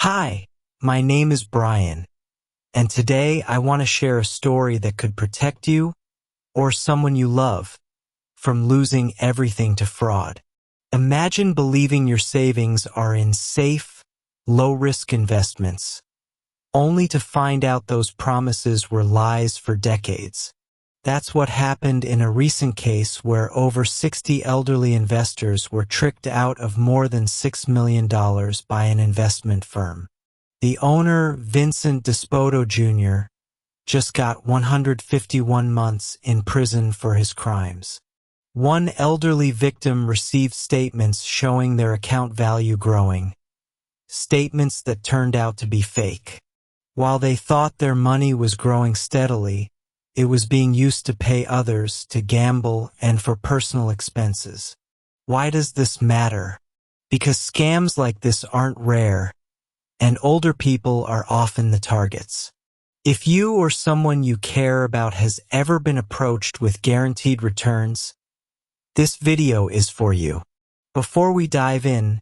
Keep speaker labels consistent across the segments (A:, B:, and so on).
A: Hi, my name is Brian, and today I want to share a story that could protect you or someone you love from losing everything to fraud. Imagine believing your savings are in safe, low-risk investments, only to find out those promises were lies for decades. That's what happened in a recent case where over 60 elderly investors were tricked out of more than $6 million by an investment firm. The owner, Vincent Dispoto Jr., just got 151 months in prison for his crimes. One elderly victim received statements showing their account value growing, statements that turned out to be fake. While they thought their money was growing steadily, it was being used to pay others, to gamble, and for personal expenses. Why does this matter? Because scams like this aren't rare, and older people are often the targets. If you or someone you care about has ever been approached with guaranteed returns, this video is for you. Before we dive in,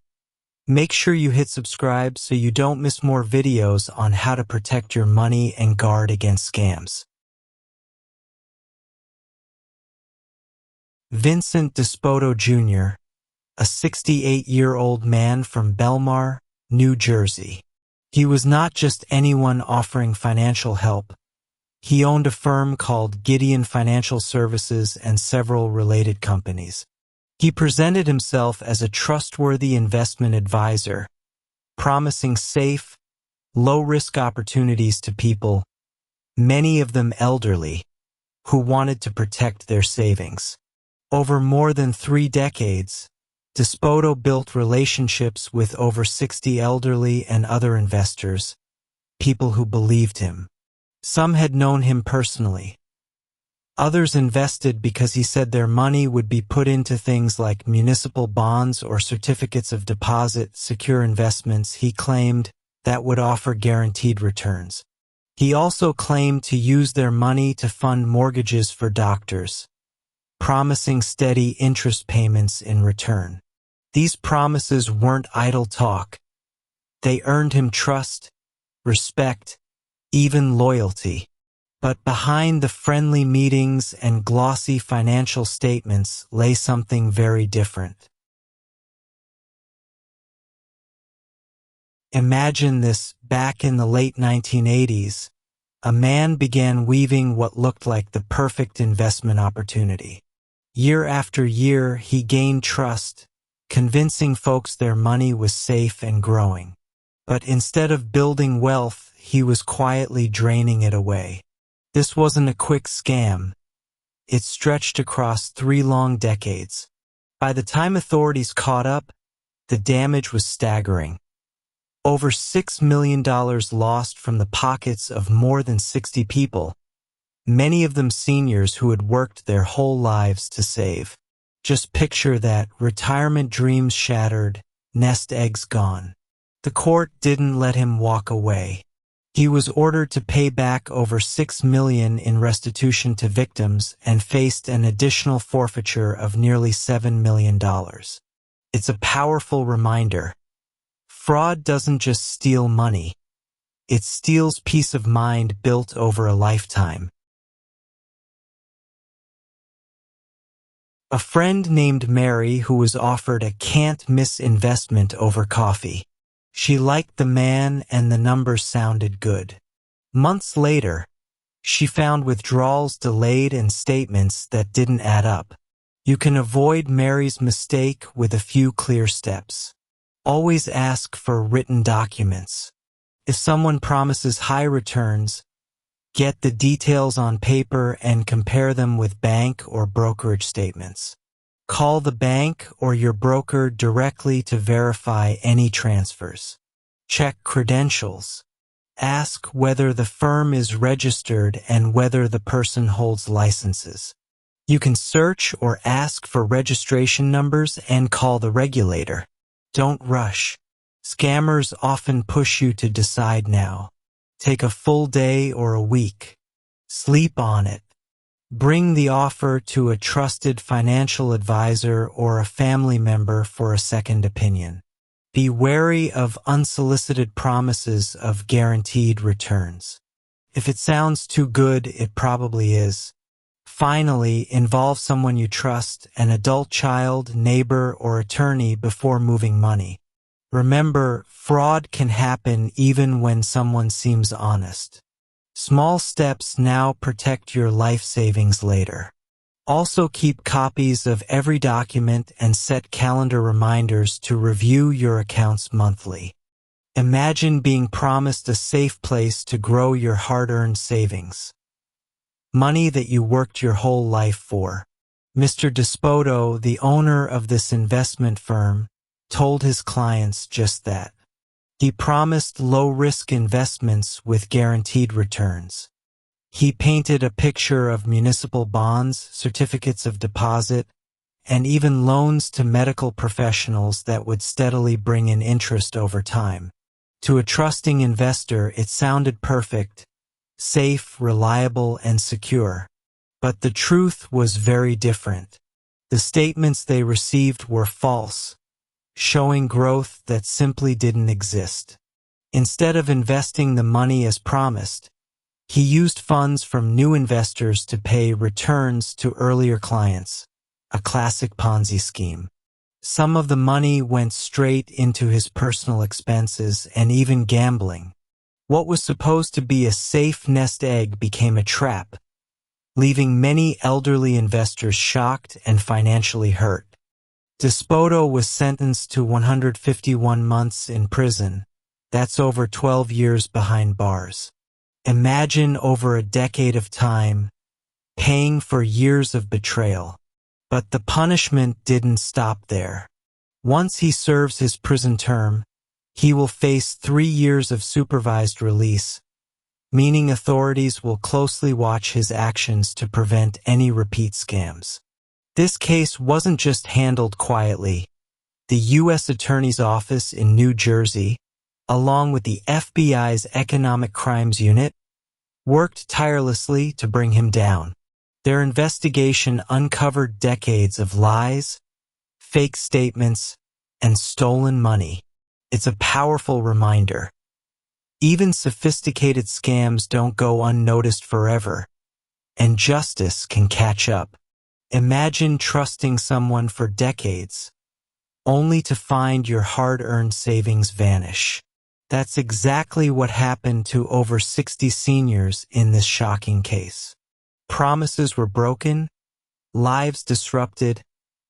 A: make sure you hit subscribe so you don't miss more videos on how to protect your money and guard against scams. Vincent Dispoto Jr., a 68-year-old man from Belmar, New Jersey. He was not just anyone offering financial help. He owned a firm called Giddeon Financial Services and several related companies. He presented himself as a trustworthy investment advisor, promising safe, low-risk opportunities to people, many of them elderly, who wanted to protect their savings. Over more than 3 decades, Dispoto built relationships with over 60 elderly and other investors, people who believed him. Some had known him personally. Others invested because he said their money would be put into things like municipal bonds or certificates of deposit, secure investments he claimed that would offer guaranteed returns. He also claimed to use their money to fund mortgages for doctors, promising steady interest payments in return. These promises weren't idle talk. They earned him trust, respect, even loyalty. But behind the friendly meetings and glossy financial statements lay something very different. Imagine this: back in the late 1980s, a man began weaving what looked like the perfect investment opportunity. Year after year, he gained trust, convincing folks their money was safe and growing. But instead of building wealth, he was quietly draining it away. This wasn't a quick scam. It stretched across 3 long decades. By the time authorities caught up, the damage was staggering. Over $6 million lost from the pockets of more than 60 people, many of them seniors who had worked their whole lives to save. Just picture that: retirement dreams shattered, nest eggs gone. The court didn't let him walk away. He was ordered to pay back over $6 million in restitution to victims and faced an additional forfeiture of nearly $7 million. It's a powerful reminder. Fraud doesn't just steal money. It steals peace of mind built over a lifetime. A friend named Mary who was offered a can't-miss investment over coffee. She liked the man and the numbers sounded good. Months later, she found withdrawals delayed and statements that didn't add up. You can avoid Mary's mistake with a few clear steps. Always ask for written documents. If someone promises high returns, get the details on paper and compare them with bank or brokerage statements. Call the bank or your broker directly to verify any transfers. Check credentials. Ask whether the firm is registered and whether the person holds licenses. You can search or ask for registration numbers and call the regulator. Don't rush. Scammers often push you to decide now. Take a full day or a week. Sleep on it. Bring the offer to a trusted financial advisor or a family member for a second opinion. Be wary of unsolicited promises of guaranteed returns. If it sounds too good, it probably is. Finally, involve someone you trust, an adult child, neighbor, or attorney before moving money. Remember, fraud can happen even when someone seems honest. Small steps now protect your life savings later. Also keep copies of every document and set calendar reminders to review your accounts monthly. Imagine being promised a safe place to grow your hard-earned savings. Money that you worked your whole life for. Mr. Dispoto, the owner of this investment firm, told his clients just that. He promised low-risk investments with guaranteed returns. He painted a picture of municipal bonds, certificates of deposit, and even loans to medical professionals that would steadily bring in interest over time. To a trusting investor, it sounded perfect, safe, reliable, and secure. But the truth was very different. The statements they received were false, showing growth that simply didn't exist. Instead of investing the money as promised, he used funds from new investors to pay returns to earlier clients, a classic Ponzi scheme. Some of the money went straight into his personal expenses and even gambling. What was supposed to be a safe nest egg became a trap, leaving many elderly investors shocked and financially hurt. Dispoto was sentenced to 151 months in prison. That's over 12 years behind bars. Imagine over a decade of time, paying for years of betrayal. But the punishment didn't stop there. Once he serves his prison term, he will face 3 years of supervised release, meaning authorities will closely watch his actions to prevent any repeat scams. This case wasn't just handled quietly. The U.S. Attorney's Office in New Jersey, along with the FBI's Economic Crimes Unit, worked tirelessly to bring him down. Their investigation uncovered decades of lies, fake statements, and stolen money. It's a powerful reminder. Even sophisticated scams don't go unnoticed forever, and justice can catch up. Imagine trusting someone for decades, only to find your hard-earned savings vanish. That's exactly what happened to over 60 seniors in this shocking case. Promises were broken, lives disrupted,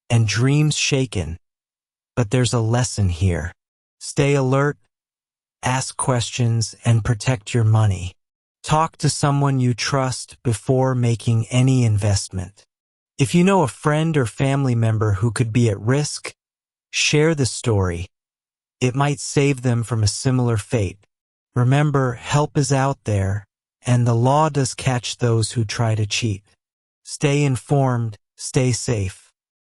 A: and dreams shaken. But there's a lesson here. Stay alert, ask questions, and protect your money. Talk to someone you trust before making any investment. If you know a friend or family member who could be at risk, share the story. It might save them from a similar fate. Remember, help is out there, and the law does catch those who try to cheat. Stay informed, stay safe.